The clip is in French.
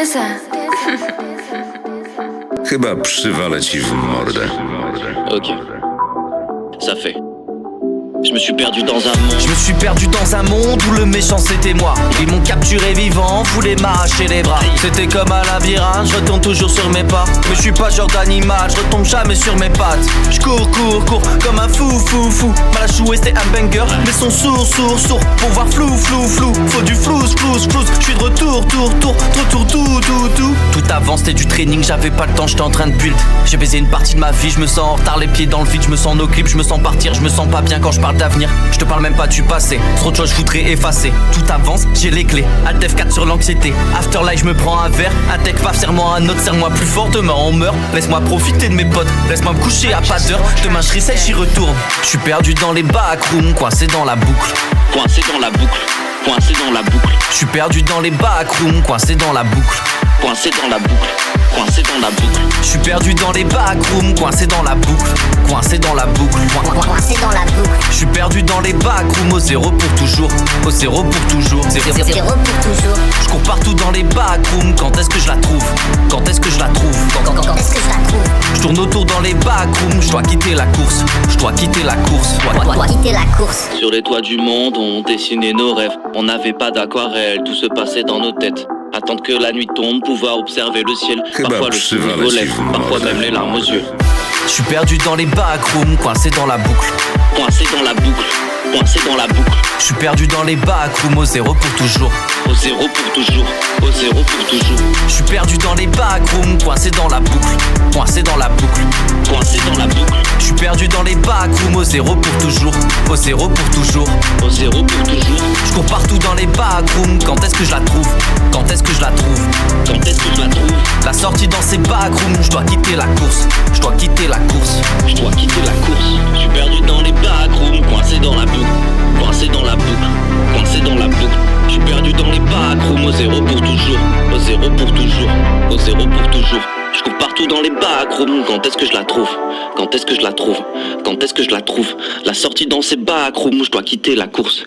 Esa. Chyba przywalę ci w mordę. Ok, ça fait. Je me suis perdu dans un monde. Je me suis perdu dans un monde où le méchant c'était moi. Ils m'ont capturé vivant, voulaient m'arracher les bras. C'était comme un labyrinthe, je retourne toujours sur mes pas. Mais je suis pas genre d'animal, je retombe jamais sur mes pattes. Je cours comme un fou. Malachoué c'était un banger, mais son sourd. Pour voir flou. Faut du flouze. Je suis de retour, tout. Tout avant c'était du training, j'avais pas le temps, j'étais en train de build. J'ai baisé une partie de ma vie, je me sens en retard, les pieds dans le vide, je me sens no clip, je me sens partir, je me sens pas bien quand je parle d'avenir. Je te parle même pas du passé, trop de choses je voudrais effacer. Tout avance, j'ai les clés, Alt F4 sur l'anxiété. Afterlife je me prends un verre, un tech paf, serre-moi un autre, serre-moi plus fort, demain on meurt. Laisse-moi profiter de mes potes, laisse-moi me coucher à pas d'heure. Demain je réessaye, j'y retourne. Je suis perdu dans les backrooms, coincé dans la boucle. Coincé dans la boucle. Je suis perdu dans les backrooms, coincé dans la boucle. Coincé dans la boucle. Je suis perdu dans les backrooms, coincé dans la boucle. Coincé dans la boucle. Je suis perdu dans les backrooms, au zéro pour toujours. Zéro pour toujours. Je cours partout dans les backrooms, quand est-ce que je la trouve? Je tourne autour dans les backrooms, je dois quitter la course. Sur les toits du monde, on dessinait nos rêves. On n'avait pas d'aquarelle, tout se passait dans nos têtes. Attendre que la nuit tombe, pouvoir observer le ciel. Parfois le sourire aux lèvres, parfois même les larmes aux yeux. Je suis perdu dans les backrooms, coincé dans la boucle. Je suis perdu dans les backrooms, au zéro pour toujours. Au zéro pour toujours. Je suis perdu dans les backrooms, coincé dans la boucle. Je suis perdu dans les backrooms, au zéro pour toujours. Je cours partout dans les backrooms, quand est-ce que je la trouve? La sortie dans ces backrooms, je dois quitter la course. Je suis perdu dans les backrooms, coincé dans la boucle. Je suis perdu dans les backrooms, au zéro pour toujours. Je cours partout dans les backrooms, quand est-ce que je la trouve? La sortie dans ces backrooms, je dois quitter la course.